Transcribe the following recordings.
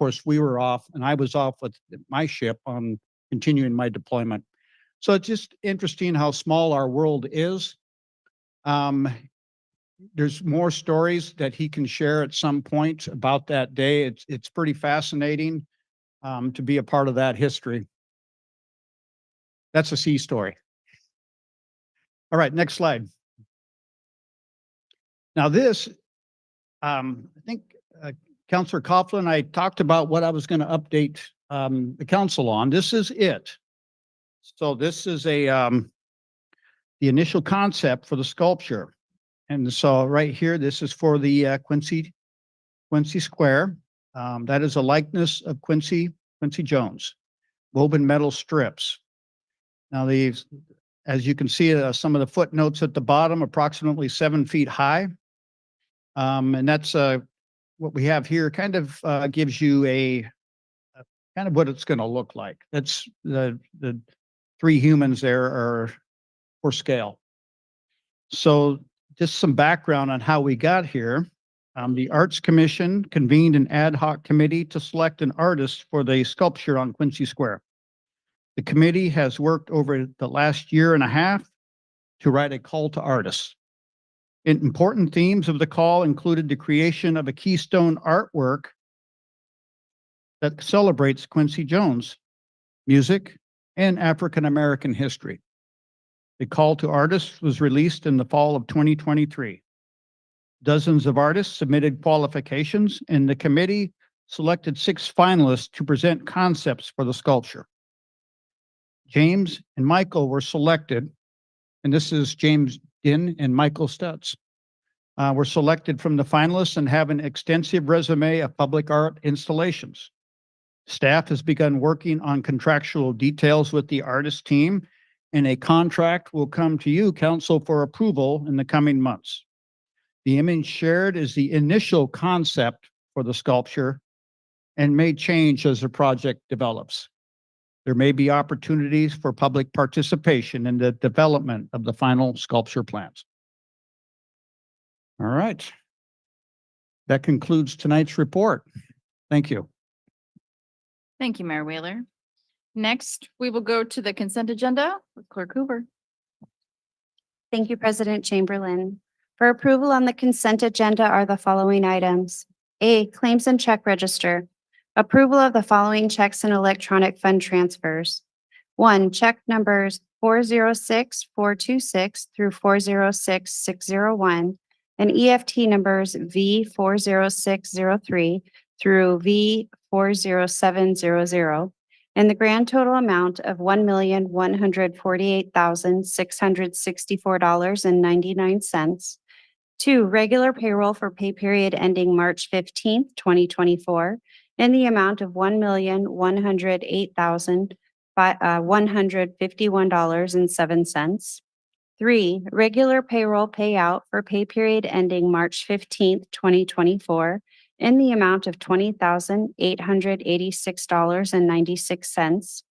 course, we were off, and I was off with my ship on continuing my deployment. So it's just interesting how small our world is. There's more stories that he can share at some point about that day. It's pretty fascinating to be a part of that history. That's a sea story. All right, next slide. Now this, I think Councillor Coughlin, I talked about what I was going to update the council on. This is it. So this is the initial concept for the sculpture. And so right here, this is for the Quincy Square. That is a likeness of Quincy Jones, woven metal strips. Now these, as you can see, some of the footnotes at the bottom, approximately 7 feet high. And that's what we have here kind of gives you a kind of what it's going to look like. That's the 3 humans there are for scale. So just some background on how we got here. The Arts Commission convened an ad hoc committee to select an artist for the sculpture on Quincy Square. The committee has worked over the last year and a half to write a call to artists. Important themes of the call included the creation of a keystone artwork that celebrates Quincy Jones, music, and African American history. The call to artists was released in the fall of 2023. Dozens of artists submitted qualifications, and the committee selected 6 finalists to present concepts for the sculpture. James and Michael were selected, and this is James Din and Michael Stutz. Were selected from the finalists and have an extensive resume of public art installations. Staff has begun working on contractual details with the artist team, and a contract will come to you, council, for approval in the coming months. The image shared is the initial concept for the sculpture and may change as the project develops. There may be opportunities for public participation in the development of the final sculpture plans. All right. That concludes tonight's report. Thank you. Thank you, Mayor Wheeler. Next, we will go to the consent agenda with Clerk Hoover. Thank you, President Chamberlain. For approval on the consent agenda are the following items. A, claims and check register. Approval of the following checks and electronic fund transfers. 1, check numbers 406-426 through 406-601 and EFT numbers V40603 through V40700 and the grand total amount of $1,148,664.99. 2, regular payroll for pay period ending March 15th, 2024, in the amount of $1,108,151.07. 3, regular payroll payout for pay period ending March 15th, 2024, in the amount of $20,886.96.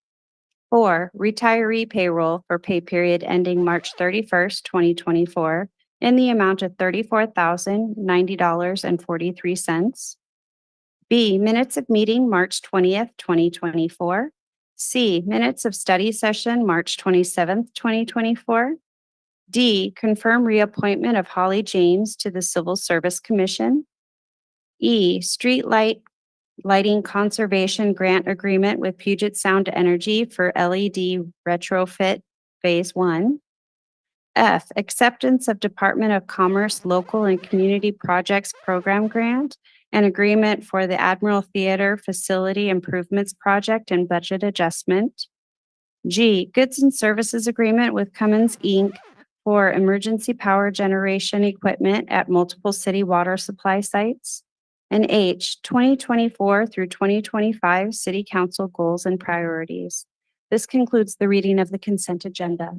4, retiree payroll for pay period ending March 31st, 2024, in the amount of $34,090.43. B, minutes of meeting March 20th, 2024. C, minutes of study session March 27th, 2024. D, confirm reappointment of Holly James to the Civil Service Commission. E, street lighting conservation grant agreement with Puget Sound Energy for LED retrofit phase 1. F, acceptance of Department of Commerce Local and Community Projects Program Grant and agreement for the Admiral Theater Facility Improvements Project and budget adjustment. G, goods and services agreement with Cummins Inc. for emergency power generation equipment at multiple city water supply sites. And H, 2024 through 2025 City Council goals and priorities. This concludes the reading of the consent agenda.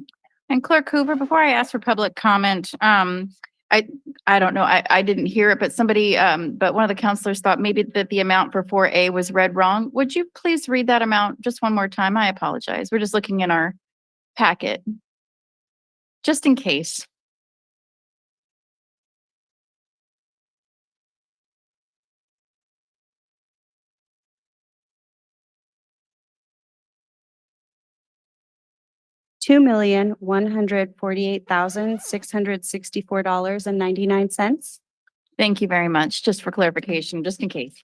And Clerk Hoover, before I ask for public comment, I don't know, I didn't hear it, but somebody, but one of the counselors thought maybe that the amount for 4A was read wrong. Would you please read that amount just one more time? I apologize. We're just looking in our packet, just in case. $2,148,664.99. Thank you very much. Just for clarification, just in case.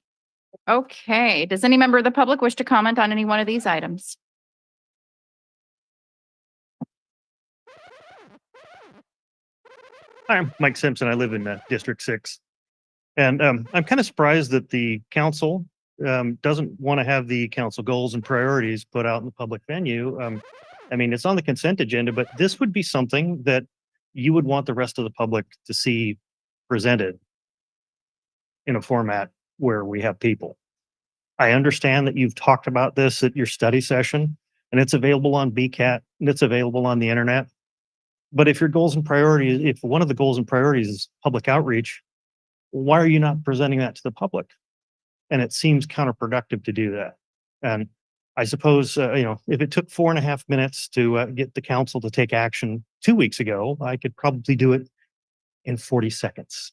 Okay, does any member of the public wish to comment on any one of these items? Hi, I'm Mike Simpson. I live in District 6. And I'm kind of surprised that the council doesn't want to have the council goals and priorities put out in the public venue. I mean, it's on the consent agenda, but this would be something that you would want the rest of the public to see presented in a format where we have people. I understand that you've talked about this at your study session, and it's available on BCAT, and it's available on the internet. But if your goals and priorities, if one of the goals and priorities is public outreach, why are you not presenting that to the public? And it seems counterproductive to do that. And I suppose, if it took 4.5 minutes to get the council to take action 2 weeks ago, I could probably do it in 40 seconds.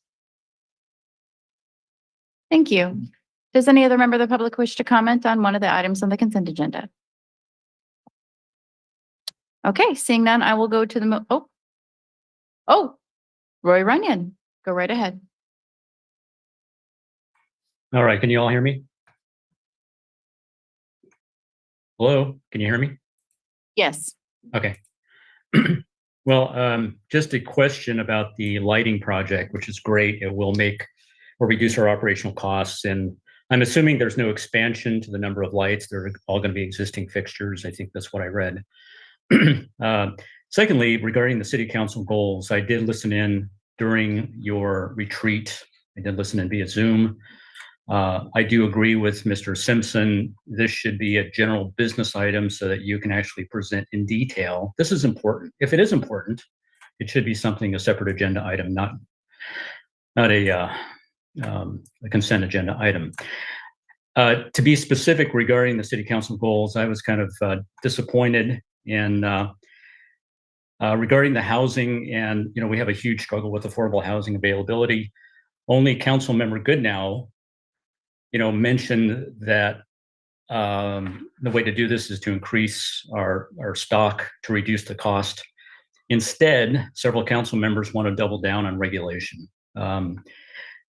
Thank you. Does any other member of the public wish to comment on one of the items on the consent agenda? Okay, seeing none, I will go to the, Roy Runyon, go right ahead. All right, can you all hear me? Hello, can you hear me? Yes. Okay. Well, just a question about the lighting project, which is great. It will make or reduce our operational costs. And I'm assuming there's no expansion to the number of lights. They're all going to be existing fixtures. I think that's what I read. Secondly, regarding the city council goals, I did listen in during your retreat. I did listen in via Zoom. I do agree with Mr. Simpson. This should be a general business item so that you can actually present in detail. This is important. If it is important, it should be something, a separate agenda item, not a consent agenda item. To be specific regarding the city council goals, I was kind of disappointed in regarding the housing, and we have a huge struggle with affordable housing availability. Only Councilmember Goodnow, mentioned that the way to do this is to increase our stock to reduce the cost. Instead, several council members want to double down on regulation. So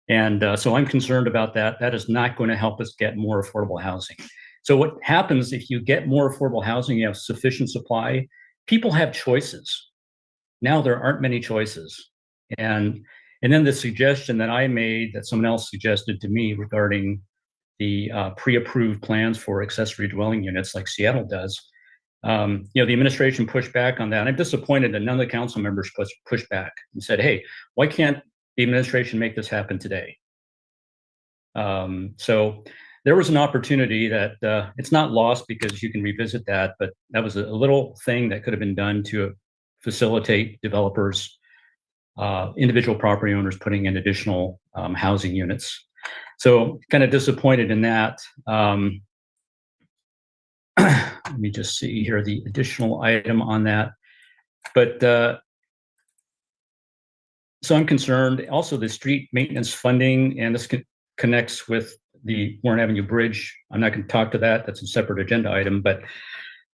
I'm concerned about that. That is not going to help us get more affordable housing. So what happens if you get more affordable housing, you have sufficient supply, people have choices. Now there aren't many choices. And then the suggestion that I made that someone else suggested to me regarding the pre-approved plans for accessory dwelling units like Seattle does, the administration pushed back on that. I'm disappointed that none of the council members pushed back and said, hey, why can't the administration make this happen today? So there was an opportunity that it's not lost because you can revisit that, but that was a little thing that could have been done to facilitate developers, individual property owners putting in additional housing units. So kind of disappointed in that. Let me just see here, the additional item on that. But so I'm concerned. Also, the street maintenance funding, and this connects with the Warren Avenue Bridge. I'm not going to talk to that. That's a separate agenda item, but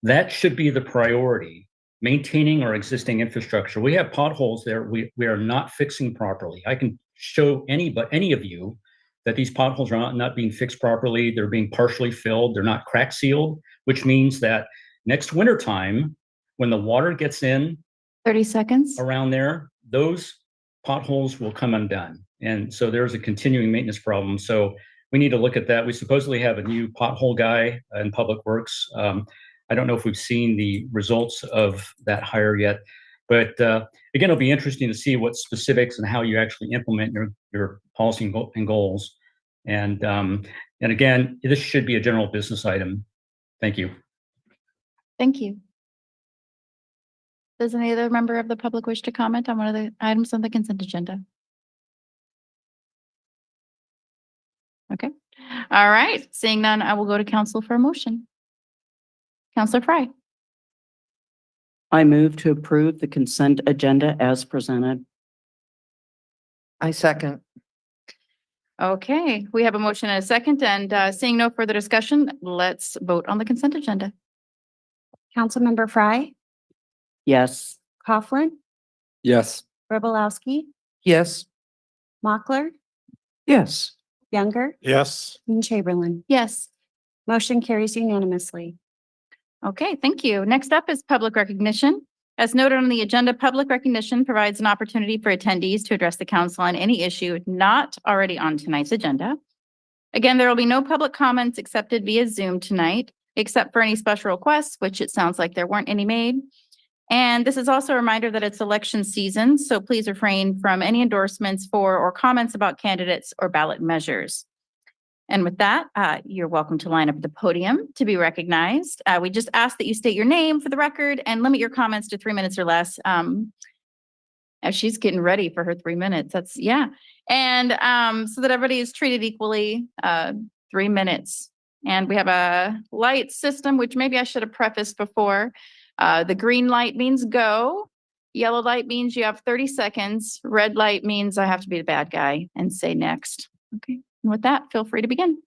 that should be the priority. Maintaining our existing infrastructure. We have potholes there we are not fixing properly. I can show any of you that these potholes are not being fixed properly. They're being partially filled. They're not crack sealed, which means that next winter time, when the water gets in 30 seconds around there, those potholes will come undone. And so there's a continuing maintenance problem. So we need to look at that. We supposedly have a new pothole guy in Public Works. I don't know if we've seen the results of that hire yet, but again, it'll be interesting to see what specifics and how you actually implement your policy and goals. And again, this should be a general business item. Thank you. Thank you. Does any other member of the public wish to comment on one of the items on the consent agenda? Okay. All right. Seeing none, I will go to council for a motion. Councilor Fry. I move to approve the consent agenda as presented. I second. Okay, we have a motion and a second, and seeing no further discussion, let's vote on the consent agenda. Councilmember Fry, Yes. Coughlin, Yes. Grabowski, Yes. Mochler, Yes. Younger, Yes. and Chamberlain. Yes. Motion carries unanimously. Okay, thank you. Next up is public recognition. As noted on the agenda, public recognition provides an opportunity for attendees to address the council on any issue not already on tonight's agenda. Again, there will be no public comments accepted via Zoom tonight, except for any special requests, which it sounds like there weren't any made. And this is also a reminder that it's election season, so please refrain from any endorsements for or comments about candidates or ballot measures. And with that, you're welcome to line up at the podium to be recognized. We just ask that you state your name for the record and limit your comments to 3 minutes or less. As she's getting ready for her 3 minutes, And so that everybody is treated equally, 3 minutes. And we have a light system, which maybe I should have prefaced before. The green light means go. Yellow light means you have 30 seconds. Red light means I have to be the bad guy and say next. Okay. And with that, feel free to begin.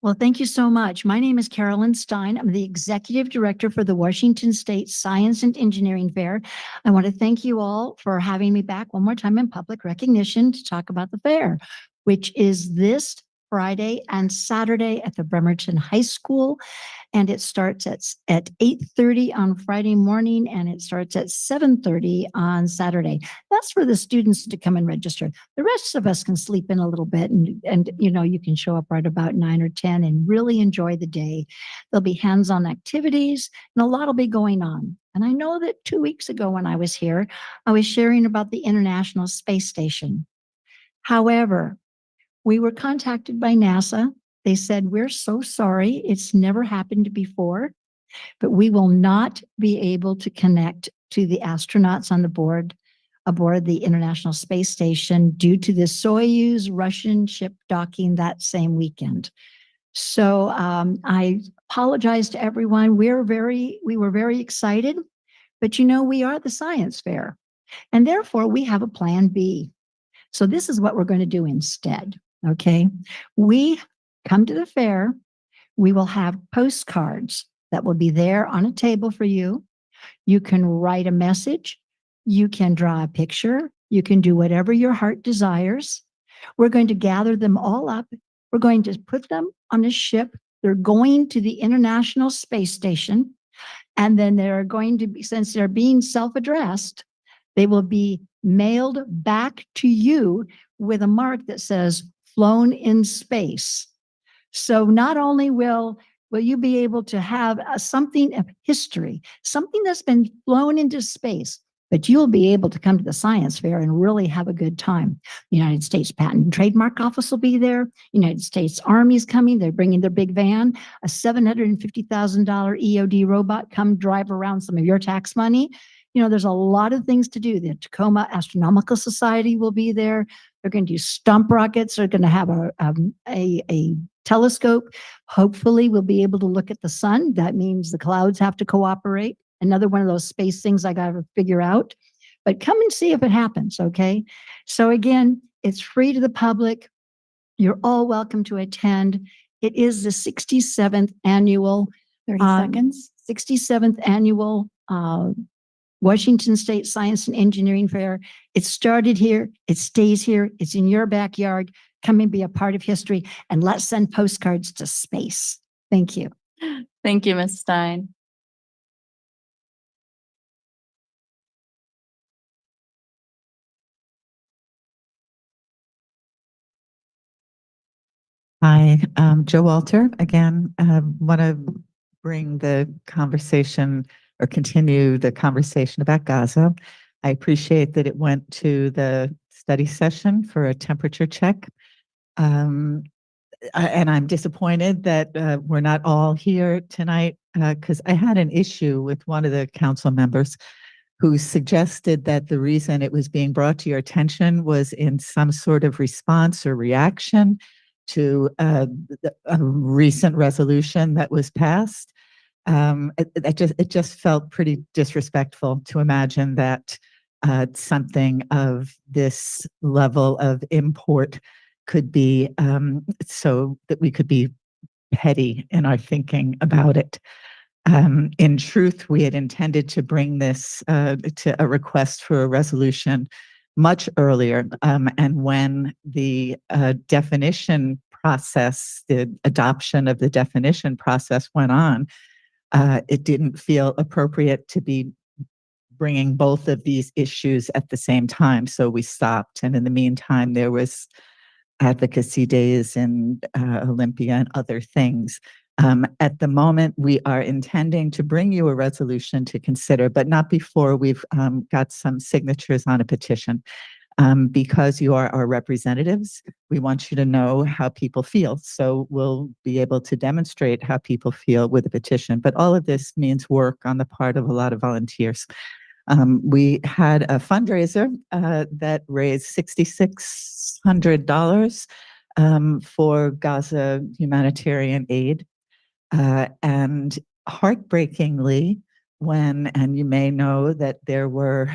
Well, thank you so much. My name is Carolyn Stein. I'm the Executive Director for the Washington State Science and Engineering Fair. I want to thank you all for having me back one more time in public recognition to talk about the fair, which is this Friday and Saturday at the Bremerton High School. And it starts at 8:30 on Friday morning, and it starts at 7:30 on Saturday. That's for the students to come and register. The rest of us can sleep in a little bit, and you can show up right about 9 or 10 and really enjoy the day. There'll be hands-on activities, and a lot will be going on. And I know that 2 weeks ago when I was here, I was sharing about the International Space Station. However, we were contacted by NASA. They said, we're so sorry. It's never happened before, but we will not be able to connect to the astronauts on the aboard the International Space Station due to the Soyuz Russian ship docking that same weekend. So I apologize to everyone. We were very excited, but we are the science fair, and therefore we have a plan B. So this is what we're going to do instead. Okay. We come to the fair. We will have postcards that will be there on a table for you. You can write a message. You can draw a picture. You can do whatever your heart desires. We're going to gather them all up. We're going to put them on a ship. They're going to the International Space Station. And then they're going to be, since they're being self-addressed, they will be mailed back to you with a mark that says flown in space. So not only will you be able to have something of history, something that's been flown into space, but you'll be able to come to the science fair and really have a good time. The United States Patent and Trademark Office will be there. United States Army's coming. They're bringing their big van, a $750,000 EOD robot, come drive around some of your tax money. There's a lot of things to do. The Tacoma Astronomical Society will be there. They're going to do stump rockets. They're going to have a telescope. Hopefully, we'll be able to look at the sun. That means the clouds have to cooperate. Another one of those space things I got to figure out. But come and see if it happens, okay? So again, it's free to the public. You're all welcome to attend. It is the 67th annual 30 seconds. 67th annual Washington State Science and Engineering Fair. It started here. It stays here. It's in your backyard. Come and be a part of history, and let's send postcards to space. Thank you. Thank you, Ms. Stein. Hi, Joe Walter. Again, want to bring the conversation or continue the conversation about Gaza. I appreciate that it went to the study session for a temperature check. And I'm disappointed that we're not all here tonight because I had an issue with one of the council members who suggested that the reason it was being brought to your attention was in some sort of response or reaction to a recent resolution that was passed. It just felt pretty disrespectful to imagine that something of this level of import could be so that we could be petty in our thinking about it. In truth, we had intended to bring this to a request for a resolution much earlier. And when the definition process, the adoption of the definition process went on, it didn't feel appropriate to be bringing both of these issues at the same time. So we stopped. And in the meantime, there was advocacy days in Olympia and other things. At the moment, we are intending to bring you a resolution to consider, but not before we've got some signatures on a petition. Because you are our representatives, we want you to know how people feel. So we'll be able to demonstrate how people feel with a petition. But all of this means work on the part of a lot of volunteers. We had a fundraiser that raised $6,600 for Gaza humanitarian aid. And heartbreakingly, and you may know that there were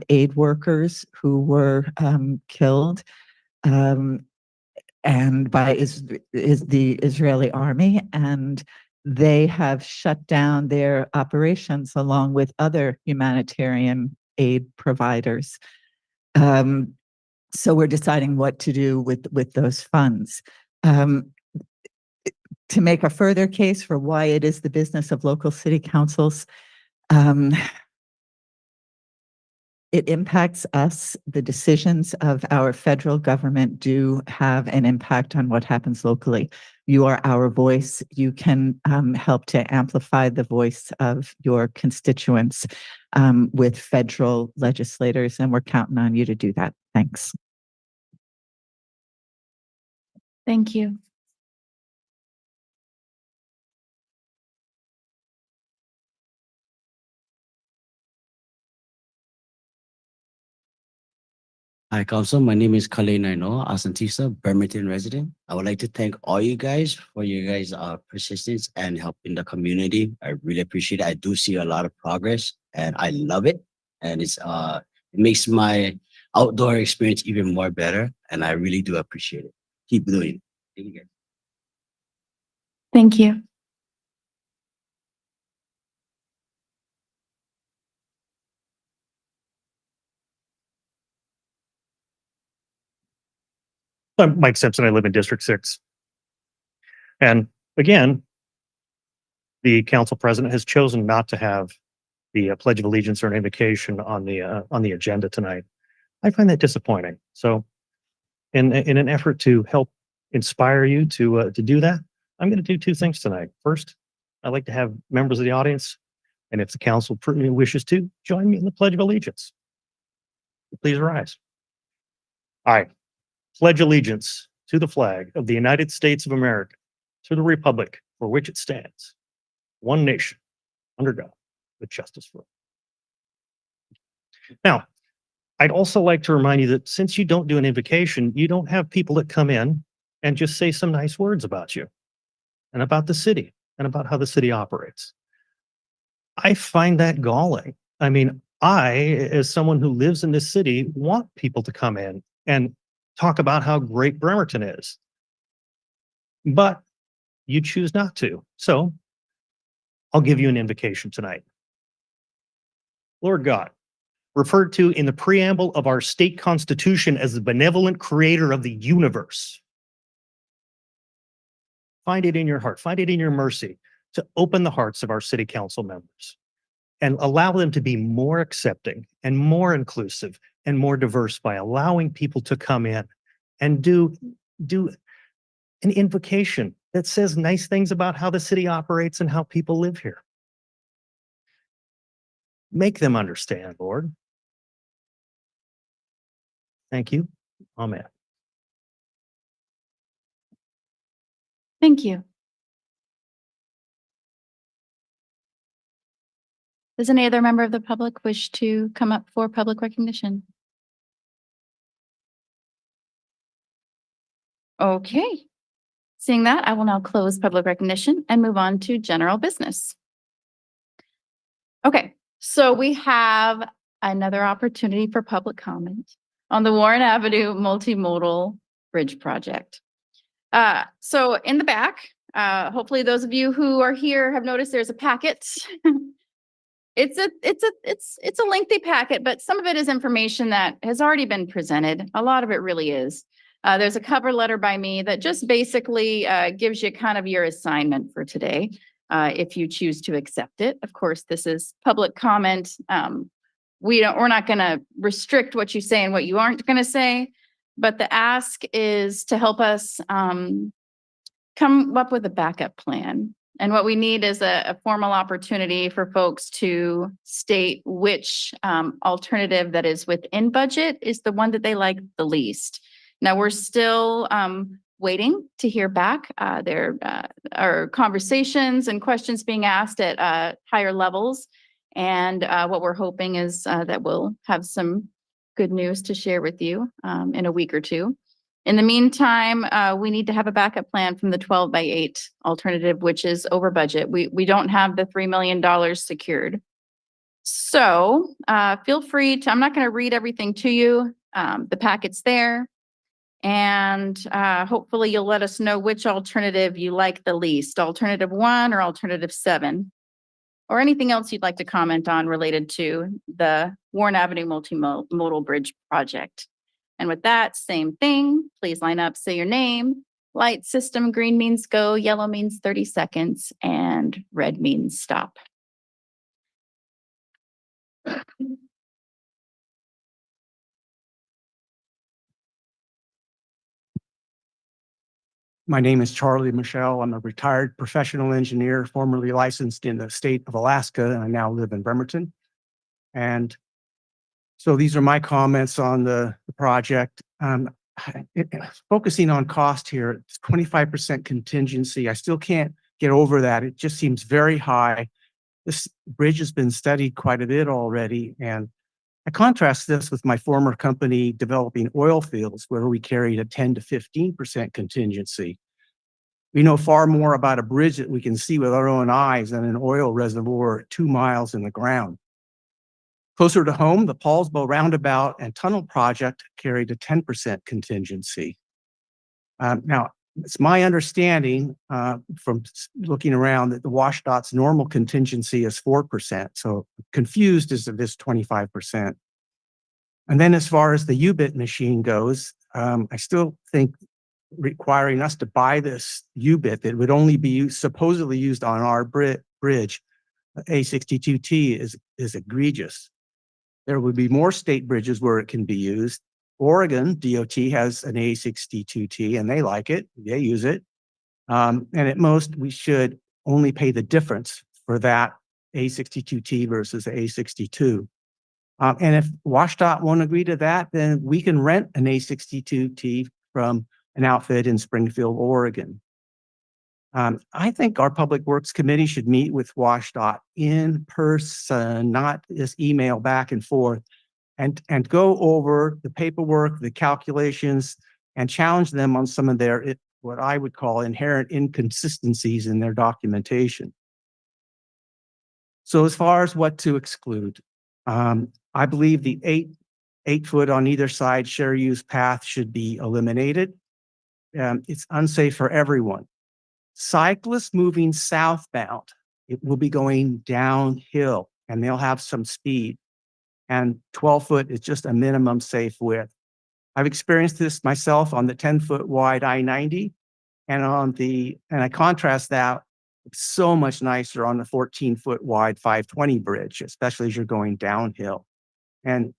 aid workers who were killed and by the Israeli army, and they have shut down their operations along with other humanitarian aid providers. So we're deciding what to do with those funds. To make a further case for why it is the business of local city councils, it impacts us. The decisions of our federal government do have an impact on what happens locally. You are our voice. You can help to amplify the voice of your constituents with federal legislators, and we're counting on you to do that. Thanks. Thank you. Hi, Council. My name is Kale Naino, Asantisa, Bremerton resident. I would like to thank all you guys for your guys' persistence and helping the community. I really appreciate it. I do see a lot of progress, and I love it. And it makes my outdoor experience even more better, and I really do appreciate it. Keep doing it. Thank you, guys. Thank you. I'm Mike Simpson. I live in District 6. And again, the council president has chosen not to have the Pledge of Allegiance or an invocation on the agenda tonight. I find that disappointing. So in an effort to help inspire you to do that, I'm going to do two things tonight. First, I'd like to have members of the audience, and if the council wishes to, join me in the Pledge of Allegiance. Please rise. I pledge allegiance to the flag of the United States of America, to the republic for which it stands, one nation, under God, with justice for all. Now, I'd also like to remind you that since you don't do an invocation, you don't have people that come in and just say some nice words about you and about the city and about how the city operates. I find that galling. I mean, I, as someone who lives in this city, want people to come in and talk about how great Bremerton is. But you choose not to. So I'll give you an invocation tonight. Lord God, referred to in the preamble of our state constitution as the benevolent creator of the universe, find it in your heart, find it in your mercy to open the hearts of our city council members and allow them to be more accepting and more inclusive and more diverse by allowing people to come in and do an invocation that says nice things about how the city operates and how people live here. Make them understand, Lord. Thank you. Amen. Thank you. Does any other member of the public wish to come up for public recognition? Okay. Seeing that, I will now close public recognition and move on to general business. Okay, so we have another opportunity for public comment on the Warren Avenue Multimodal Bridge Project. So in the back, Hopefully those of you who are here have noticed there's a packet. It's a lengthy packet, but some of it is information that has already been presented. A lot of it really is. There's a cover letter by me that just basically gives you kind of your assignment for today, if you choose to accept it. Of course, this is public comment. We're not going to restrict what you say and what you aren't going to say, but the ask is to help us come up with a backup plan. And what we need is a formal opportunity for folks to state which alternative that is within budget is the one that they like the least. Now, we're still waiting to hear back. There are conversations and questions being asked at higher levels. And what we're hoping is that we'll have some good news to share with you in a week or two. In the meantime, we need to have a backup plan from the 12x8 alternative, which is over budget. We don't have the $3 million secured. So feel free to, I'm not going to read everything to you. The packet's there. And hopefully you'll let us know which alternative you like the least, alternative 1 or alternative 7, or anything else you'd like to comment on related to the Warren Avenue Multimodal Bridge project. And with that, same thing, please line up, say your name. Light system, green means go, yellow means 30 seconds, and red means stop. My name is Charlie Michelle. I'm a retired professional engineer, formerly licensed in the state of Alaska, and I now live in Bremerton. And so these are my comments on the project. Focusing on cost here, it's 25% contingency. I still can't get over that. It just seems very high. This bridge has been studied quite a bit already, and I contrast this with my former company developing oil fields where we carried a 10 to 15% contingency. We know far more about a bridge that we can see with our own eyes than an oil reservoir 2 miles in the ground. Closer to home, the Paulsbo Roundabout and Tunnel Project carried a 10% contingency. Now, it's my understanding from looking around that the WashDOT's normal contingency is 4%. So confused as to this 25%. And then as far as the U-bit machine goes, I still think requiring us to buy this U-bit that would only be supposedly used on our bridge, A62T, is egregious. There would be more state bridges where it can be used. Oregon DOT has an A62T and they like it, they use it. And at most, we should only pay the difference for that A62T versus the A62. And if WashDOT won't agree to that, then we can rent an A62T from an outfit in Springfield, Oregon. I think our Public Works Committee should meet with WashDOT in person, not this email back and forth, and go over the paperwork, the calculations, and challenge them on some of their, what I would call inherent inconsistencies in their documentation. So as far as what to exclude, I believe the 8 foot on either side share use path should be eliminated. It's unsafe for everyone. Cyclists moving southbound, it will be going downhill and they'll have some speed. And 12 foot is just a minimum safe width. I've experienced this myself on the 10-foot wide I-90 and I contrast that. It's so much nicer on the 14-foot wide 520 bridge, especially as you're going downhill. And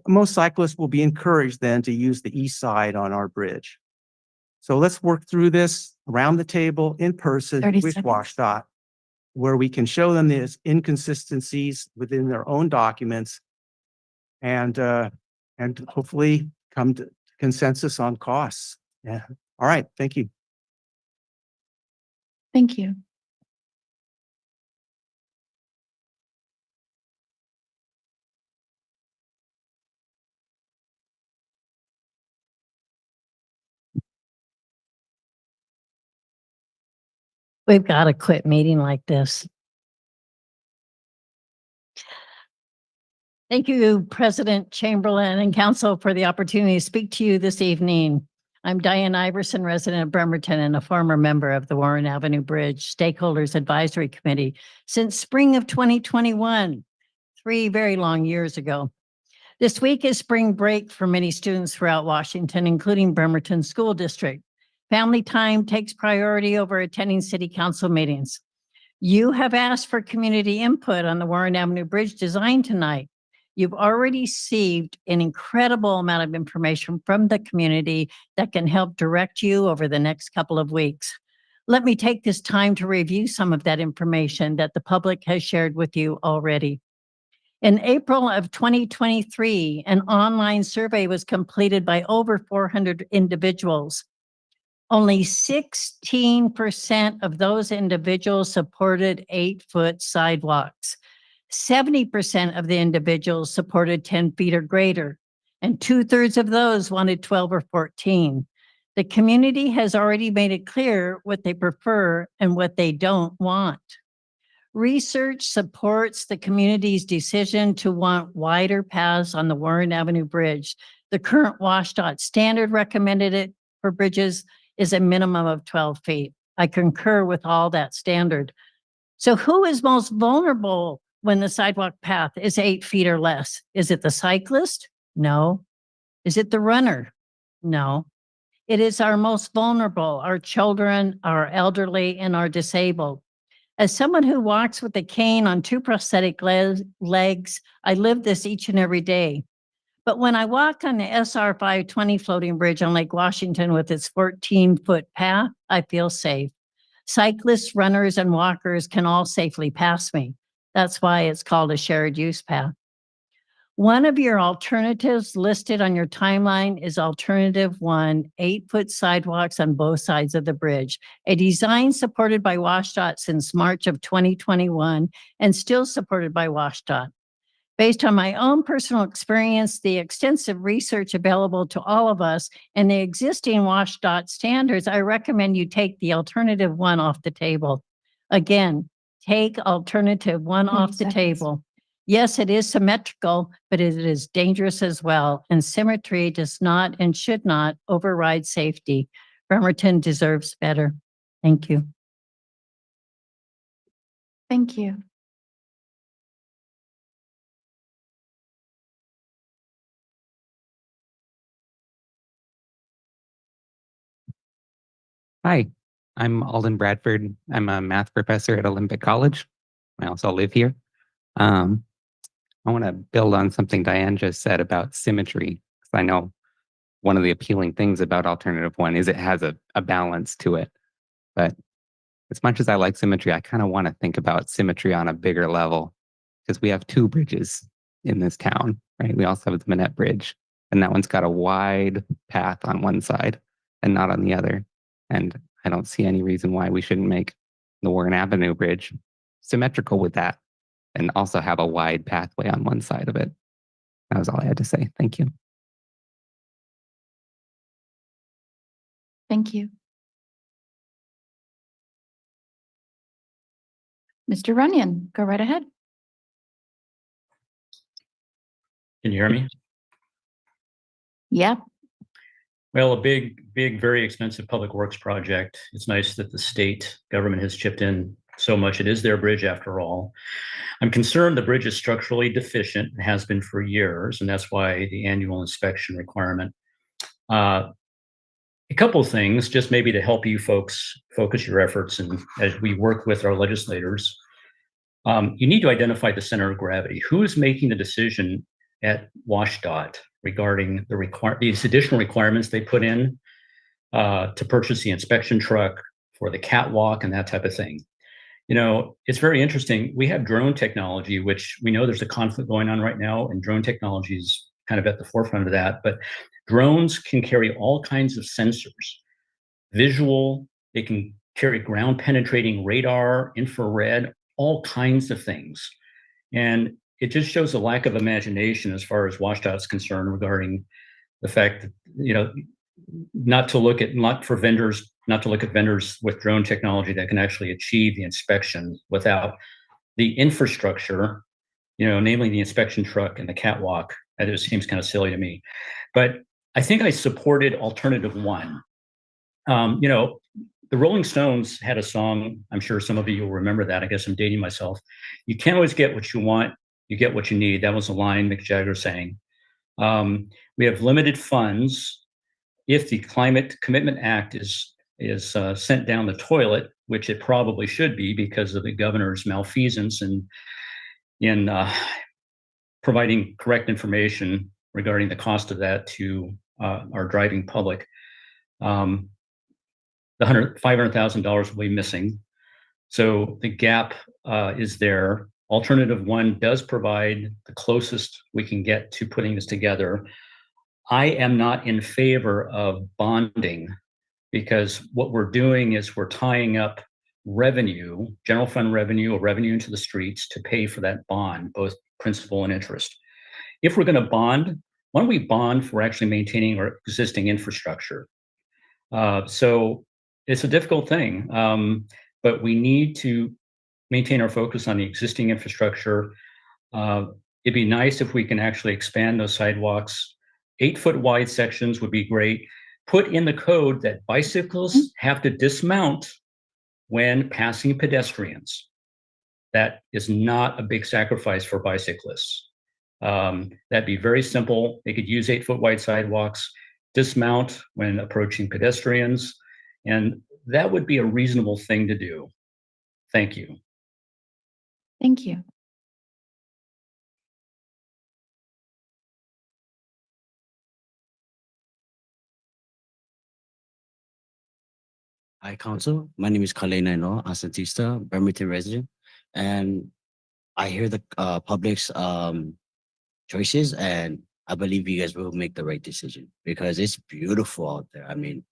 most cyclists will be encouraged then to use the east side on our bridge. So let's work through this around the table in person with WashDOT, where we can show them these inconsistencies within their own documents and hopefully come to consensus on costs. Yeah. All right. Thank you. Thank you. We've got to quit meeting like this. Thank you, President Chamberlain and Council, for the opportunity to speak to you this evening. I'm Diane Iverson, resident of Bremerton and a former member of the Warren Avenue Bridge Stakeholders Advisory Committee since spring of 2021, 3 very long years ago. This week is spring break for many students throughout Washington, including Bremerton School District. Family time takes priority over attending city council meetings. You have asked for community input on the Warren Avenue Bridge design tonight. You've already received an incredible amount of information from the community that can help direct you over the next couple of weeks. Let me take this time to review some of that information that the public has shared with you already. In April of 2023, an online survey was completed by over 400 individuals. Only 16% of those individuals supported 8-foot sidewalks. 70% of the individuals supported 10 feet or greater, and 2/3 of those wanted 12 or 14. The community has already made it clear what they prefer and what they don't want. Research supports the community's decision to want wider paths on the Warren Avenue Bridge. The current WashDOT standard recommended it for bridges is a minimum of 12 feet. I concur with all that standard. So who is most vulnerable when the sidewalk path is 8 feet or less? Is it the cyclist? No. Is it the runner? No. It is our most vulnerable, our children, our elderly, and our disabled. As someone who walks with a cane on 2 prosthetic legs, I live this each and every day. But when I walk on the SR 520 floating bridge on Lake Washington with its 14-foot path, I feel safe. Cyclists, runners, and walkers can all safely pass me. That's why it's called a shared use path. One of your alternatives listed on your timeline is alternative 1, 8-foot sidewalks on both sides of the bridge, a design supported by WashDOT since March of 2021 and still supported by WashDOT. Based on my own personal experience, the extensive research available to all of us, and the existing WashDOT standards, I recommend you take the alternative 1 off the table. Again, take alternative 1 off the table. Yes, it is symmetrical, but it is dangerous as well, and symmetry does not and should not override safety. Bremerton deserves better. Thank you. Thank you. Hi, I'm Alden Bradford. I'm a math professor at Olympic College. I also live here. I want to build on something Diane just said about symmetry, because I know one of the appealing things about alternative 1 is it has a balance to it. But as much as I like symmetry, I kind of want to think about symmetry on a bigger level, because we have 2 bridges in this town, right? We also have the Manette Bridge, and that one's got a wide path on one side and not on the other. And I don't see any reason why we shouldn't make the Warren Avenue Bridge symmetrical with that and also have a wide pathway on one side of it. That was all I had to say. Thank you. Thank you. Mr. Runyon, go right ahead. Can you hear me? Yeah. Well, a big, very expensive public works project. It's nice that the state government has chipped in so much. It is their bridge after all. I'm concerned the bridge is structurally deficient and has been for years, and that's why the annual inspection requirement. A couple of things, just maybe to help you folks focus your efforts, and as we work with our legislators, you need to identify the center of gravity. Who is making the decision at WashDOT regarding these additional requirements they put in to purchase the inspection truck for the catwalk and that type of thing? You know, it's very interesting. We have drone technology, which we know there's a conflict going on right now, and drone technology is kind of at the forefront of that. But drones can carry all kinds of sensors, visual, they can carry ground penetrating radar, infrared, all kinds of things. And it just shows a lack of imagination as far as WashDOT is concerned regarding the fact that, you know, not to look at vendors with drone technology that can actually achieve the inspection without the infrastructure, you know, namely the inspection truck and the catwalk. That just seems kind of silly to me. But I think I supported alternative one. You know, the Rolling Stones had a song, I'm sure some of you will remember that. I guess I'm dating myself. You can't always get what you want, you get what you need. That was a line Mick Jagger sang. We have limited funds. If the Climate Commitment Act is sent down the toilet, which it probably should be because of the governor's malfeasance in providing correct information regarding the cost of that to our driving public, the $500,000 will be missing. So the gap is there. Alternative one does provide the closest we can get to putting this together. I am not in favor of bonding because what we're doing is we're tying up revenue, general fund revenue or revenue into the streets to pay for that bond, both principal and interest. If we're going to bond, why don't we bond for actually maintaining our existing infrastructure? So it's a difficult thing, but we need to maintain our focus on the existing infrastructure. It'd be nice if we can actually expand those sidewalks. 8-foot wide sections would be great. Put in the code that bicyclists have to dismount when passing pedestrians. That is not a big sacrifice for bicyclists. That'd be very simple. They could use 8-foot wide sidewalks, dismount when approaching pedestrians, and that would be a reasonable thing to do. Thank you. Thank you. Hi, Council. My name is Kalei Naino, Asantista, Bremerton resident. And I hear the public's choices, and I believe you guys will make the right decision because it's beautiful out there. I mean,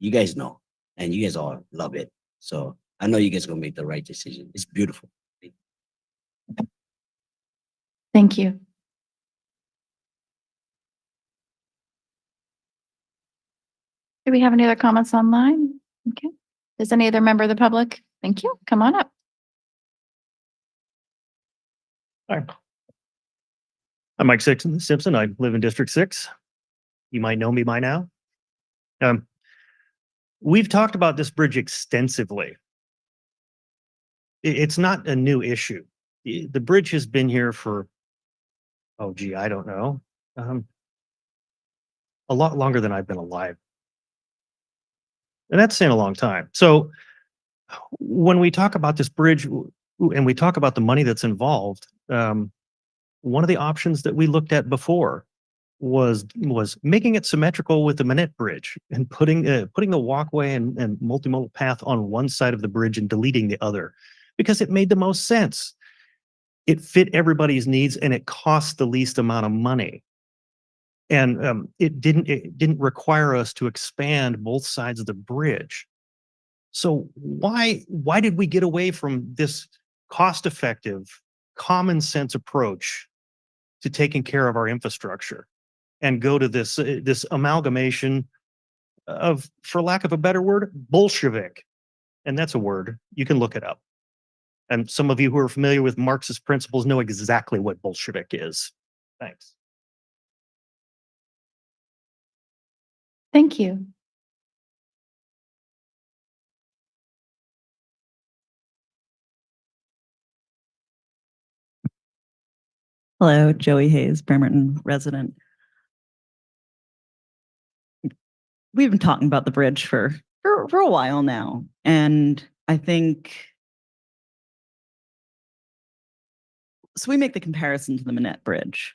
you guys know, and you guys all love it. So I know you guys are going to make the right decision. It's beautiful. Thank you. Do we have any other comments online? Okay. Does any other member of the public? Thank you. Come on up. Hi. I'm Mike Simpson. I live in District 6. You might know me by now. We've talked about this bridge extensively. It's not a new issue. The bridge has been here for, oh gee, I don't know, a lot longer than I've been alive. And that's saying a long time. So when we talk about this bridge and we talk about the money that's involved, one of the options that we looked at before was making it symmetrical with the Manette Bridge and putting the walkway and multimodal path on one side of the bridge and deleting the other, because it made the most sense. It fit everybody's needs and it cost the least amount of money. And it didn't require us to expand both sides of the bridge. So why did we get away from this cost-effective, common sense approach to taking care of our infrastructure and go to this amalgamation of, for lack of a better word, Bolshevik? And that's a word. You can look it up. And some of you who are familiar with Marxist principles know exactly what Bolshevik is. Thanks. Thank you. Hello, Joey Hayes, Bremerton resident. We've been talking about the bridge for a while now, and I think so. We make the comparison to the Manette Bridge,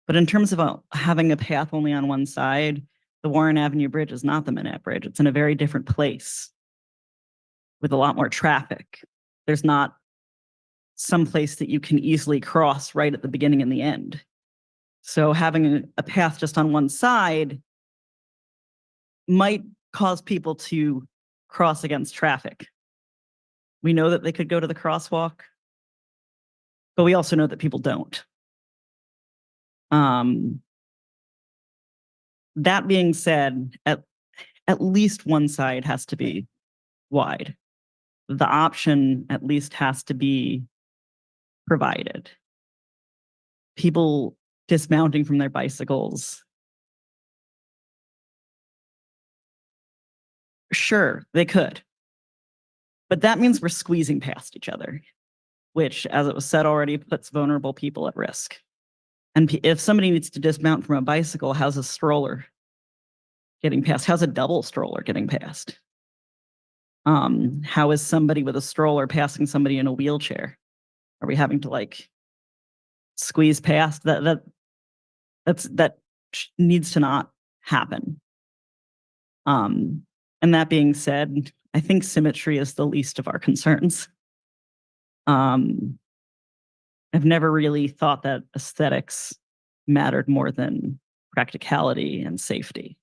but in terms of having a path only on one side, the Warren Avenue Bridge is not the Manette Bridge. It's in a very different place with a lot more traffic. There's not some place that you can easily cross right at the beginning and the end. So having a path just on one side might cause people to cross against traffic. We know that they could go to the crosswalk, but we also know that people don't. That being said, at least one side has to be wide. The option at least has to be provided. People dismounting from their bicycles Sure, they could. But that means we're squeezing past each other, which, as it was said already, puts vulnerable people at risk. And if somebody needs to dismount from a bicycle, how's a stroller getting past? How's a double stroller getting past? How is somebody with a stroller passing somebody in a wheelchair? Are we having to like squeeze past that? That needs to not happen. And that being said, I think symmetry is the least of our concerns. I've never really thought that aesthetics mattered more than practicality and safety.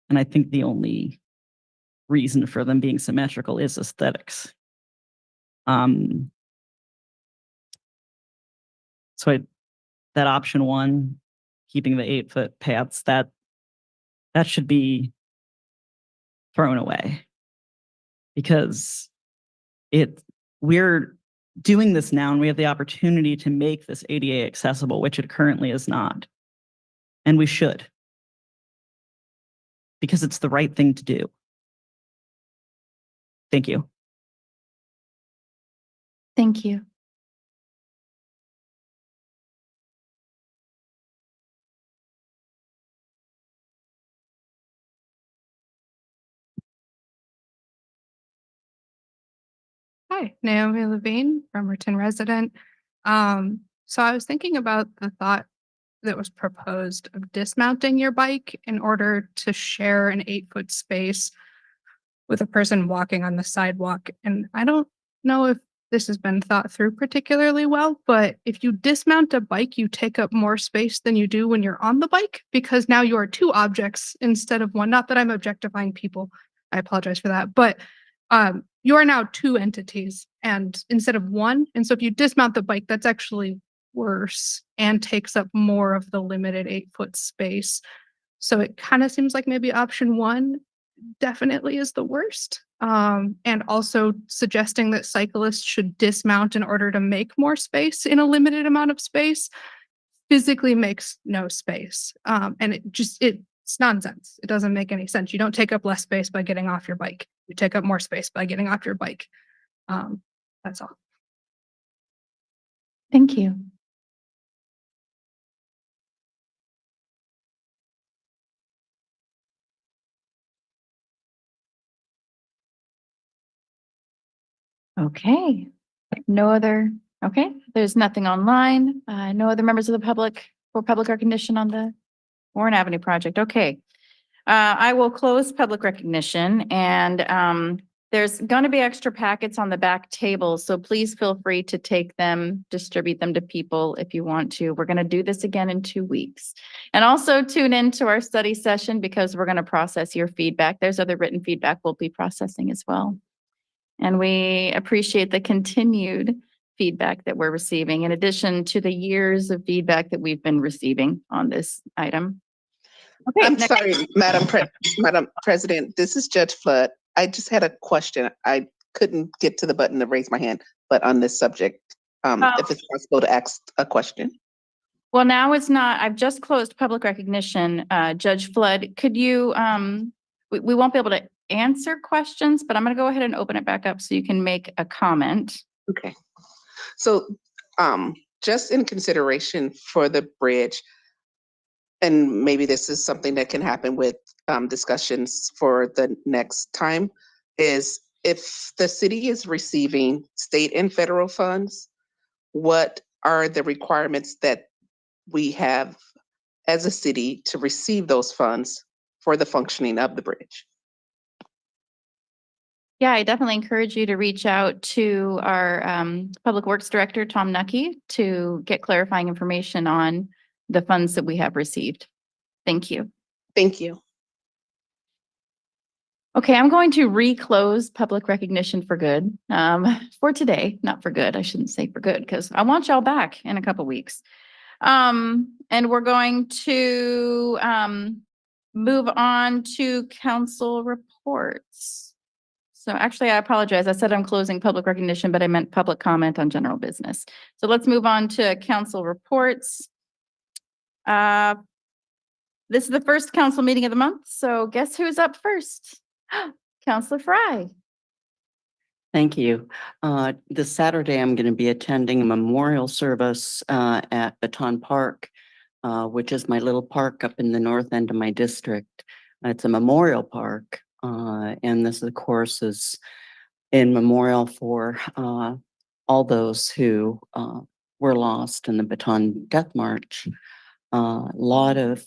And I think the only reason for them being symmetrical is aesthetics. That option one, keeping the 8-foot paths, that should be thrown away, because we're doing this now and we have the opportunity to make this ADA accessible, which it currently is not. And we should, because it's the right thing to do. Thank you. Thank you. Hi, Naomi Levine, Bremerton resident. So I was thinking about the thought that was proposed of dismounting your bike in order to share an 8-foot space with a person walking on the sidewalk. And I don't know if this has been thought through particularly well, but if you dismount a bike, you take up more space than you do when you're on the bike, because now you are two objects instead of one. Not that I'm objectifying people. I apologize for that. But you are now two entities and instead of one. And so if you dismount the bike, that's actually worse and takes up more of the limited 8-foot space. So it kind of seems like maybe option one definitely is the worst. And also suggesting that cyclists should dismount in order to make more space in a limited amount of space physically makes no space. And it's nonsense. It doesn't make any sense. You don't take up less space by getting off your bike. You take up more space by getting off your bike. That's all. Thank you. Okay. Okay, there's nothing online. No other members of the public for public recognition on the Warren Avenue project. Okay. I will close public recognition, and there's going to be extra packets on the back table, so please feel free to take them, distribute them to people if you want to. We're going to do this again in 2 weeks. And also tune into our study session because we're going to process your feedback. There's other written feedback we'll be processing as well. And we appreciate the continued feedback that we're receiving, in addition to the years of feedback that we've been receiving on this item. Okay, I'm sorry, Madam President, this is Judge Flood. I just had a question. I couldn't get to the button to raise my hand, but on this subject, if it's possible to ask a question. Well, now it's not. I've just closed public recognition. Judge Flood, could you, we won't be able to answer questions, but I'm going to go ahead and open it back up so you can make a comment. Okay. So just in consideration for the bridge, and maybe this is something that can happen with discussions for the next time, is if the city is receiving state and federal funds, what are the requirements that we have as a city to receive those funds for the functioning of the bridge? Yeah, I definitely encourage you to reach out to our Public Works Director, Tom Nucky, to get clarifying information on the funds that we have received. Thank you. Thank you. Okay, I'm going to reclose public recognition for good for today, not for good. I shouldn't say for good because I want y'all back in a couple weeks. And we're going to move on to council reports. So actually, I apologize. I said I'm closing public recognition, but I meant public comment on general business. So let's move on to council reports. This is the first council meeting of the month. So guess who's up first? Counselor Fry. Thank you. This Saturday, I'm going to be attending a memorial service at Baton Park, which is my little park up in the north end of my district. It's a memorial park, and this, of course, is in memorial for all those who were lost in the Baton Death March. A lot of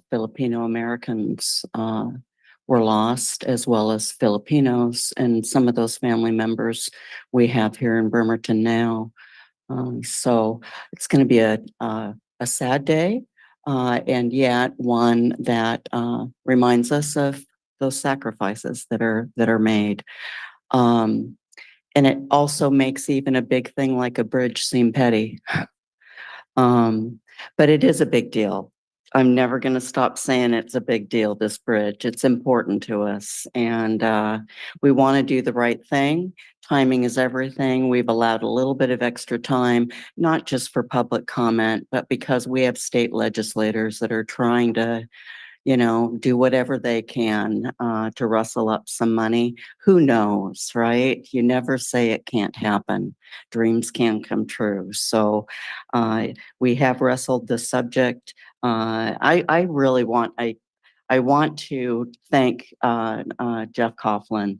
Filipino Americans were lost, as well as Filipinos, and some of those family members we have here in Bremerton now. So it's going to be a sad day, and yet one that reminds us of those sacrifices that are made. And it also makes even a big thing like a bridge seem petty. But it is a big deal. I'm never going to stop saying it's a big deal, this bridge. It's important to us, and we want to do the right thing. Timing is everything. We've allowed a little bit of extra time, not just for public comment, but because we have state legislators that are trying to, do whatever they can to rustle up some money. Who knows, right? You never say it can't happen. Dreams can come true. So we have wrestled the subject. I really want, I want to thank Jeff Coughlin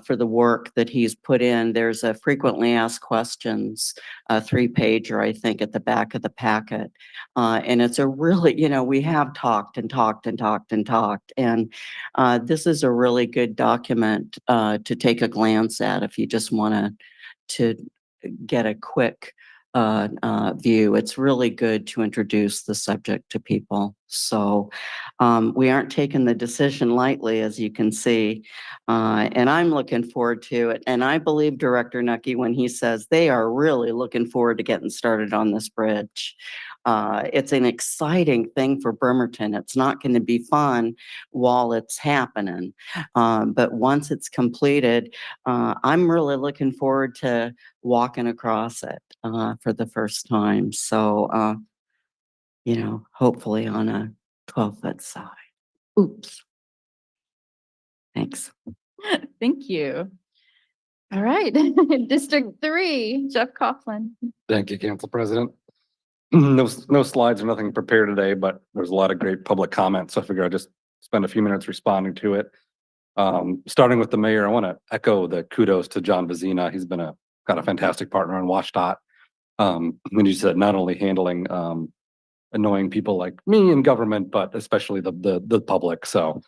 for the work that he's put in. There's a frequently asked questions, a 3-pager, I think, at the back of the packet. And it's a really, we have talked and talked and talked and talked. And this is a really good document to take a glance at if you just want to get a quick view. It's really good to introduce the subject to people. So we aren't taking the decision lightly, as you can see, and I'm looking forward to it. And I believe Director Nucky when he says they are really looking forward to getting started on this bridge. It's an exciting thing for Bremerton. It's not going to be fun while it's happening, but once it's completed, I'm really looking forward to walking across it for the first time. So, hopefully on a 12-foot side. Oops. Thanks. Thank you. All right. District 3, Jeff Coughlin. Thank you, Council President. No slides or nothing prepared today, but there's a lot of great public comments. So I figure I'll just spend a few minutes responding to it. Starting with the mayor, I want to echo the kudos to John Vizina. He's been a fantastic partner on WashDOT. When you said not only handling annoying people like me in government, but especially the public. So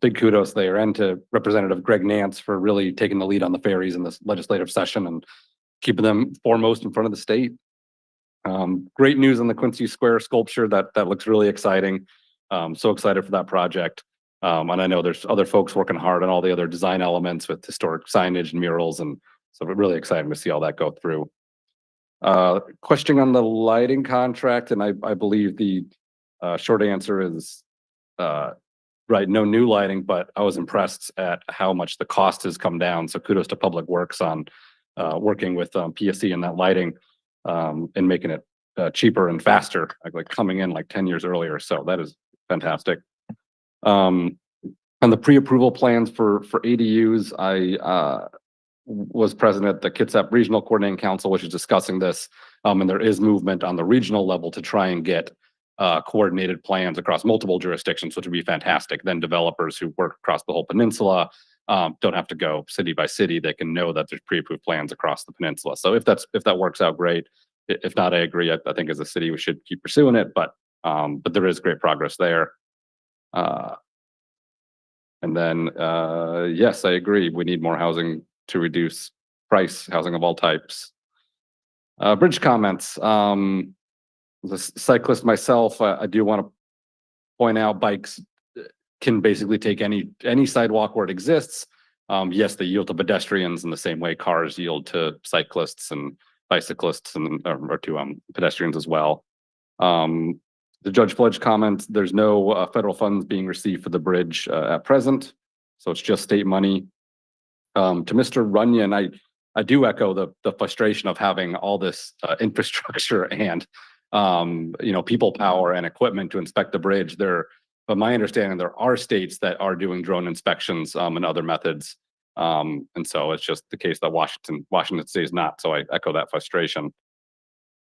big kudos there, and to Representative Greg Nance for really taking the lead on the ferries in this legislative session and keeping them foremost in front of the state. Great news on the Quincy Square sculpture. That looks really exciting. So excited for that project. And I know there's other folks working hard on all the other design elements with historic signage and murals, and so we're really excited to see all that go through. Question on the lighting contract, and I believe the short answer is right, no new lighting, but I was impressed at how much the cost has come down. So kudos to Public Works on working with PSC and that lighting and making it cheaper and faster, like coming in like 10 years earlier. So that is fantastic. On the pre-approval plans for ADUs, I was present at the Kitsap Regional Coordinating Council, which is discussing this. And there is movement on the regional level to try and get coordinated plans across multiple jurisdictions, which would be fantastic. Then developers who work across the whole peninsula don't have to go city by city. They can know that there's pre-approved plans across the peninsula. So if that works out, great. If not, I agree. I think as a city we should keep pursuing it, but there is great progress there. And then yes, I agree. We need more housing to reduce price, housing of all types. Bridge comments. As a cyclist myself, I do want to point out bikes can basically take any sidewalk where it exists. Yes, they yield to pedestrians in the same way cars yield to cyclists and bicyclists and or to pedestrians as well. The Judge Fledge comments, there's no federal funds being received for the bridge at present, so it's just state money. To Mr. Runyon, I do echo the frustration of having all this infrastructure and people power and equipment to inspect the bridge. There But my understanding, there are states that are doing drone inspections and other methods. And so it's just the case that Washington State is not. So I echo that frustration.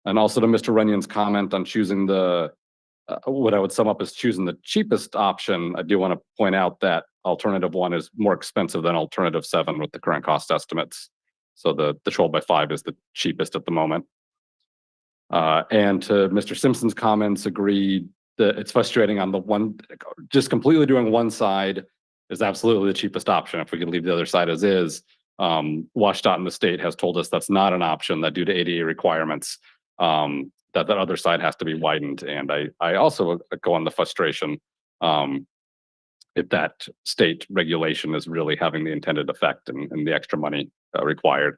And also to Mr. Runyon's comment on choosing what I would sum up as choosing the cheapest option, I do want to point out that alternative 1 is more expensive than alternative 7 with the current cost estimates. So the 12x5 is the cheapest at the moment. And to Mr. Simpson's comments, agreed that it's frustrating on the one, just completely doing one side is absolutely the cheapest option. If we could leave the other side as is, WashDOT in the state has told us that's not an option, that due to ADA requirements, that other side has to be widened. And I also go on the frustration if that state regulation is really having the intended effect and the extra money required.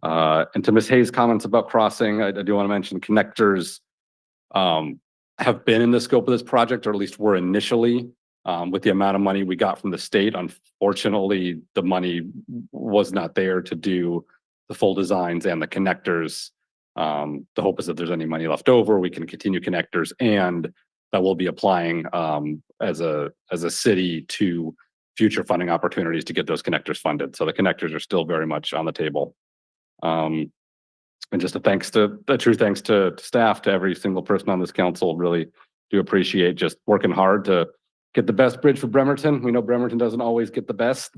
And to Ms. Hayes' comments about crossing, I do want to mention connectors have been in the scope of this project, or at least were initially. With the amount of money we got from the state, unfortunately, the money was not there to do the full designs and the connectors. The hope is that there's any money left over, we can continue connectors, and that we'll be applying as a city to future funding opportunities to get those connectors funded. So the connectors are still very much on the table. And just a true thanks to staff, to every single person on this council. Really do appreciate just working hard to get the best bridge for Bremerton. We know Bremerton doesn't always get the best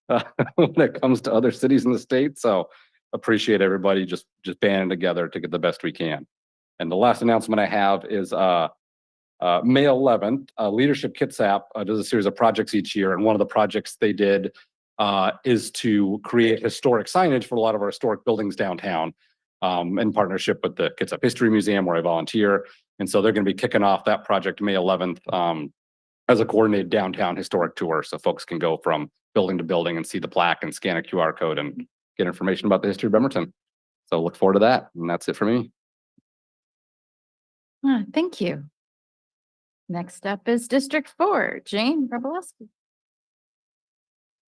when it comes to other cities in the state. So appreciate everybody just banding together to get the best we can. And the last announcement I have is May 11th, Leadership Kitsap does a series of projects each year. And one of the projects they did is to create historic signage for a lot of our historic buildings downtown, in partnership with the Kitsap History Museum, where I volunteer. And so they're going to be kicking off that project May 11th as a coordinated downtown historic tour. So folks can go from building to building and see the plaque and scan a QR code and get information about the history of Bremerton. So look forward to that. And that's it for me. Thank you. Next up is District 4, Jane Robleski.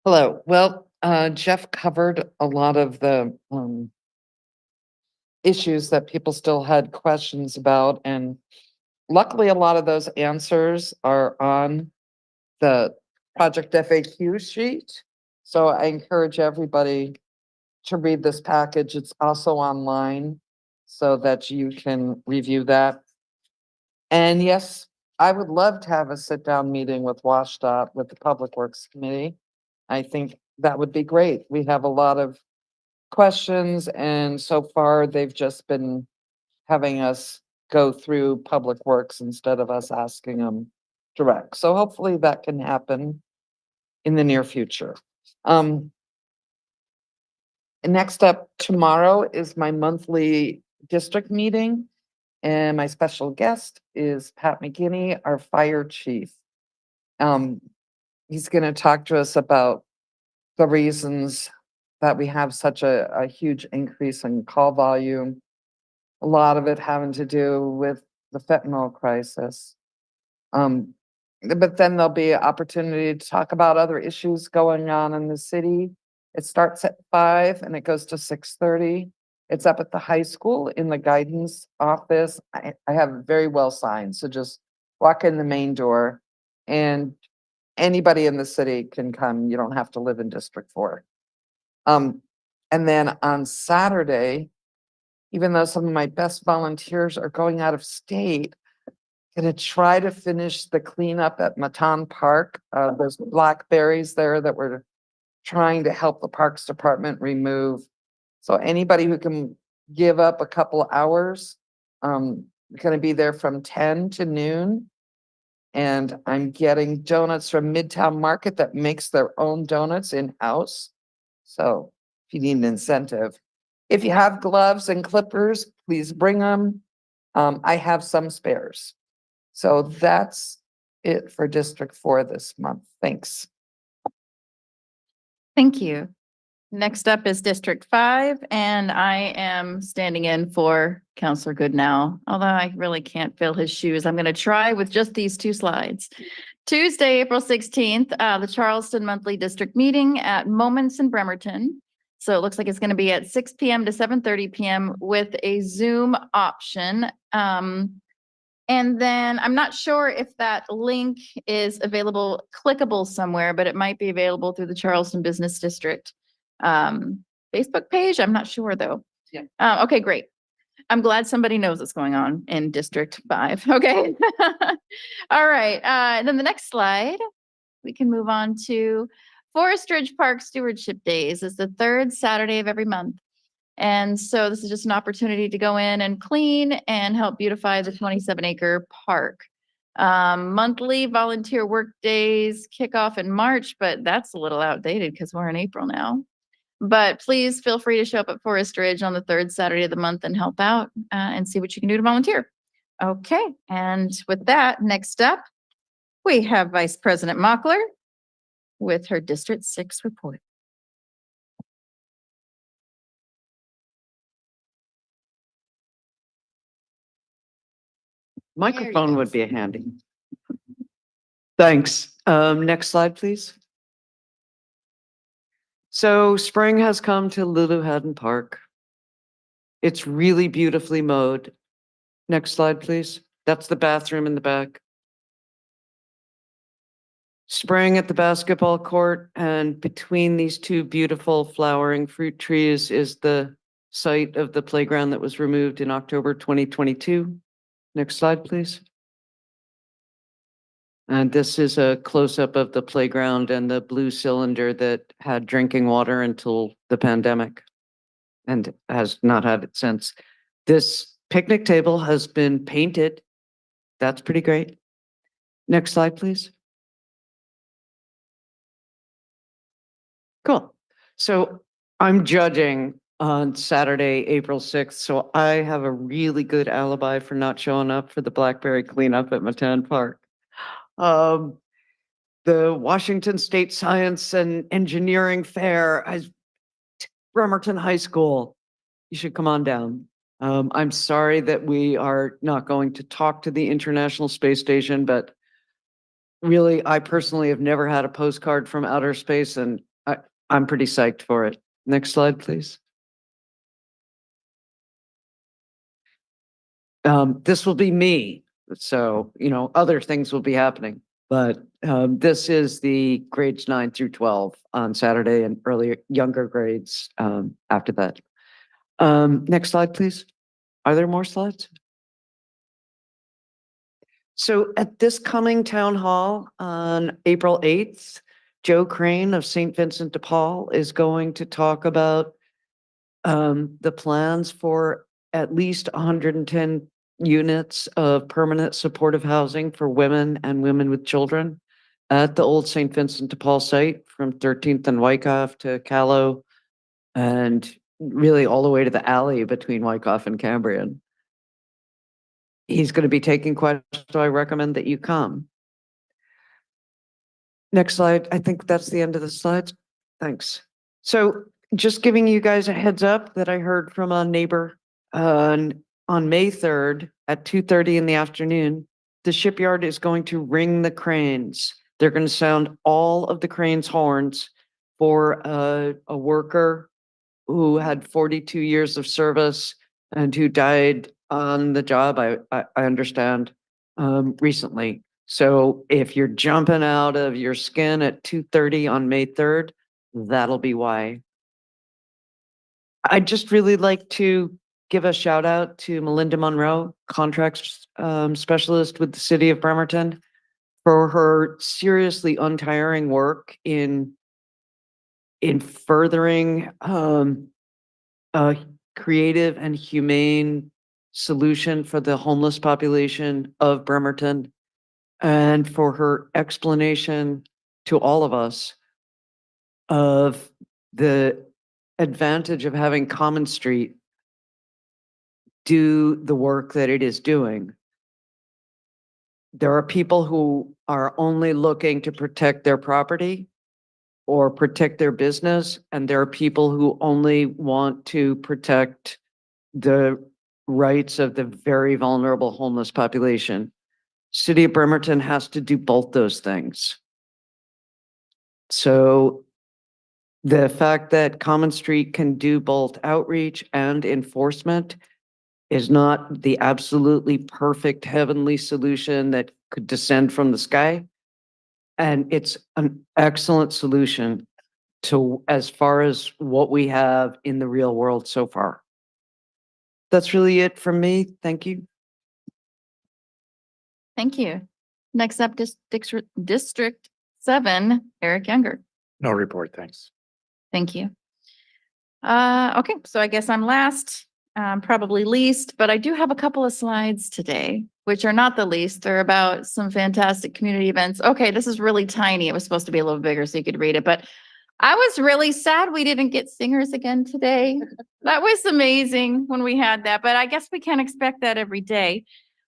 Hello. Well, Jeff covered a lot of the issues that people still had questions about, and luckily a lot of those answers are on the project FAQ sheet. So I encourage everybody to read this package. It's also online so that you can review that. And yes, I would love to have a sit-down meeting with WashDOT, with the Public Works Committee. I think that would be great. We have a lot of questions, and so far they've just been having us go through Public Works instead of us asking them direct. So hopefully that can happen in the near future. And next up tomorrow is my monthly district meeting, and my special guest is Pat McGinney, our fire chief. He's going to talk to us about the reasons that we have such a huge increase in call volume. A lot of it having to do with the fentanyl crisis. But then there'll be an opportunity to talk about other issues going on in the city. It starts at 5 and it goes to 6:30. It's up at the high school in the guidance office. I have it very well signed, so just walk in the main door and anybody in the city can come. You don't have to live in District 4. And then on Saturday, even though some of my best volunteers are going out of state, I'm gonna try to finish the cleanup at Matan Park. There's blackberries there that we're trying to help the Parks Department remove. So anybody who can give up a couple hours, gonna be there from 10 to noon. And I'm getting donuts from Midtown Market that makes their own donuts in-house. So if you need an incentive, if you have gloves and clippers, please bring them. I have some spares. So that's it for District 4 this month. Thanks. Thank you. Next up is District 5, and I am standing in for Counselor Goodnow. Although I really can't fill his shoes, I'm going to try with just these 2 slides. Tuesday, April 16th, the Charleston Monthly District Meeting at Moments in Bremerton. So it looks like it's going to be at 6 p.m. to 7:30 p.m. with a Zoom option. And then I'm not sure if that link is available, clickable somewhere, but it might be available through the Charleston Business District Facebook page. I'm not sure though. Yeah. Okay, great. I'm glad somebody knows what's going on in District 5. Okay. All right. Then the next slide, we can move on to Forest Ridge Park Stewardship Days. Is the third Saturday of every month. And so this is just an opportunity to go in and clean and help beautify the 27-acre park. Monthly volunteer work days kick off in March, but that's a little outdated because we're in April now. But please feel free to show up at Forest Ridge on the third Saturday of the month and help out and see what you can do to volunteer. Okay, and with that, next up, we have Vice President Mockler with her District 6 report. Microphone would be handy. Thanks. Next slide, please. So spring has come to Lulu Haddon Park. It's really beautifully mowed. Next slide, please. That's the bathroom in the back. Spring at the basketball court, and between these two beautiful flowering fruit trees is the site of the playground that was removed in October 2022. Next slide, please. And this is a close-up of the playground and the blue cylinder that had drinking water until the pandemic and has not had it since. This picnic table has been painted. That's pretty great. Next slide, please. Cool. So I'm judging on Saturday, April 6th. So I have a really good alibi for not showing up for the Blackberry cleanup at Matan Park. The Washington State Science and Engineering Fair as Bremerton High School. You should come on down. I'm sorry that we are not going to talk to the International Space Station, but really, I personally have never had a postcard from outer space, and I'm pretty psyched for it. Next slide, please. This will be me. So, other things will be happening. But this is the grades 9 through 12 on Saturday and younger grades after that. Next slide, please. Are there more slides? So at this coming town hall on April 8th, Joe Crane of St. Vincent de Paul is going to talk about the plans for at least 110 units of permanent supportive housing for women and women with children at the old St. Vincent de Paul site from 13th and Wyckoff to Callow and really all the way to the alley between Wyckoff and Cambrian. He's going to be taking questions, so I recommend that you come. Next slide. I think that's the end of the slides. Thanks. So just giving you guys a heads up that I heard from a neighbor on May 3rd at 2:30 in the afternoon, the shipyard is going to ring the cranes. They're going to sound all of the cranes' horns for a worker who had 42 years of service and who died on the job, I understand, recently. So if you're jumping out of your skin at 2:30 on May 3rd, that'll be why. I'd just really like to give a shout out to Melinda Monroe, contracts specialist with the city of Bremerton, for her seriously untiring work in furthering a creative and humane solution for the homeless population of Bremerton, and for her explanation to all of us of the advantage of having Common Street do the work that it is doing. There are people who are only looking to protect their property or protect their business, and there are people who only want to protect the rights of the very vulnerable homeless population. City of Bremerton has to do both those things. So the fact that Common Street can do both outreach and enforcement is not the absolutely perfect heavenly solution that could descend from the sky. And it's an excellent solution to as far as what we have in the real world so far. That's really it from me. Thank you. Thank you. Next up, District 7, Eric Younger. No report, thanks. Thank you. Okay, so I guess I'm last, probably least, but I do have a couple of slides today, which are not the least. They're about some fantastic community events. Okay, this is really tiny. It was supposed to be a little bigger so you could read it, but I was really sad we didn't get singers again today. That was amazing when we had that, but I guess we can't expect that every day.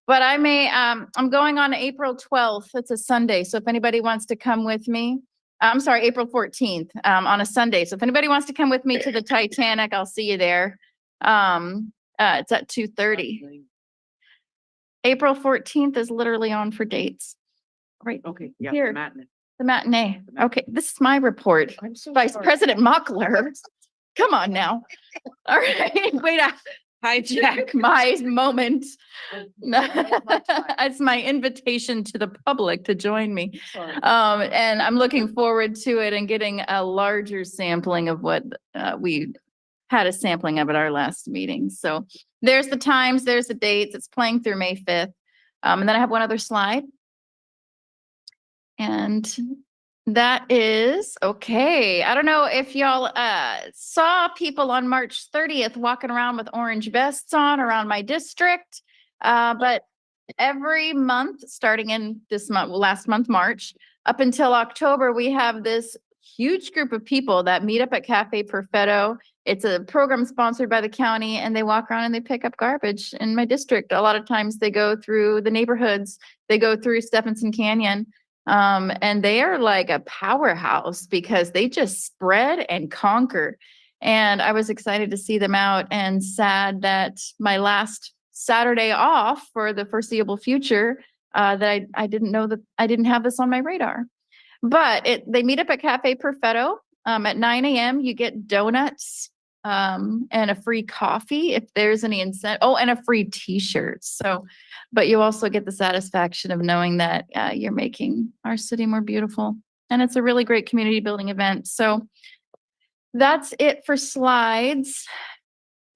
But I may, I'm going on April 12th. It's a Sunday. So if anybody wants to come with me, I'm sorry, April 14th, on a Sunday. So if anybody wants to come with me to the Titanic, I'll see you there. It's at 2:30. April 14th is literally on for dates. Right. Okay. Yeah. Here. The matinee. Okay, this is my report. Vice President Mockler. Come on now. All right, wait, I hijack my moment. It's my invitation to the public to join me. And I'm looking forward to it and getting a larger sampling of what we had a sampling of at our last meeting. So there's the times, there's the dates. It's playing through May 5th. And then I have one other slide. And that is, okay, I don't know if y'all saw people on March 30th walking around with orange vests on around my district. But every month, starting in this month, last month, March, up until October, we have this huge group of people that meet up at Cafe Perfetto. It's a program sponsored by the county, and they walk around and they pick up garbage in my district. A lot of times they go through the neighborhoods, they go through Stephenson Canyon. And they are like a powerhouse because they just spread and conquer. And I was excited to see them out and sad that my last Saturday off for the foreseeable future, that I didn't know that I didn't have this on my radar. But they meet up at Cafe Perfetto at 9 a.m. You get donuts and a free coffee if there's any incentive. Oh, and a free t-shirt. So, but you also get the satisfaction of knowing that you're making our city more beautiful. And it's a really great community building event. So that's it for slides.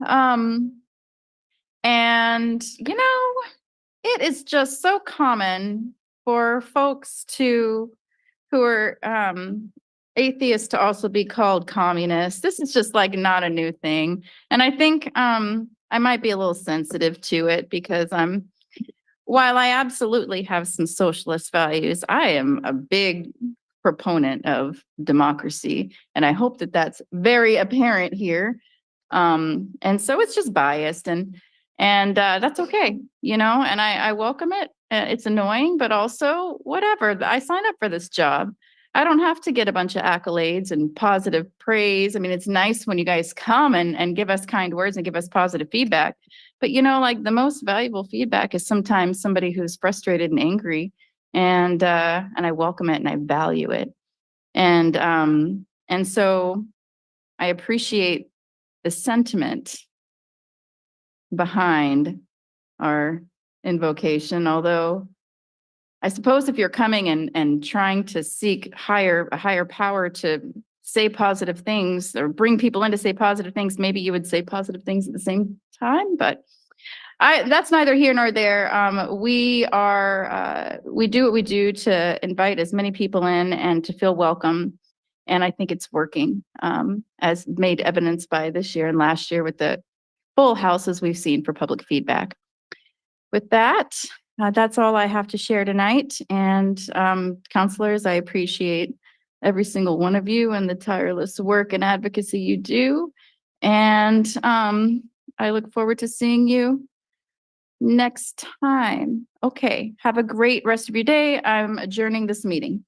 And you know, it is just so common for folks who are atheists to also be called communists. This is just like not a new thing. And I think I might be a little sensitive to it because while I absolutely have some socialist values, I am a big proponent of democracy. And I hope that that's very apparent here. And so it's just biased and that's okay, you know, and I welcome it. It's annoying, but also whatever. I signed up for this job. I don't have to get a bunch of accolades and positive praise. I mean, it's nice when you guys come and give us kind words and give us positive feedback. But, you know, like the most valuable feedback is sometimes somebody who's frustrated and angry. And I welcome it and I value it. And so I appreciate the sentiment behind our invocation, although I suppose if you're coming and trying to seek a higher power to say positive things or bring people in to say positive things, maybe you would say positive things at the same time, but that's neither here nor there. We do what we do to invite as many people in and to feel welcome. And I think it's working, as made evidence by this year and last year with the full houses we've seen for public feedback. With that, that's all I have to share tonight. And counselors, I appreciate every single one of you and the tireless work and advocacy you do. And I look forward to seeing you next time. Okay, have a great rest of your day. I'm adjourning this meeting.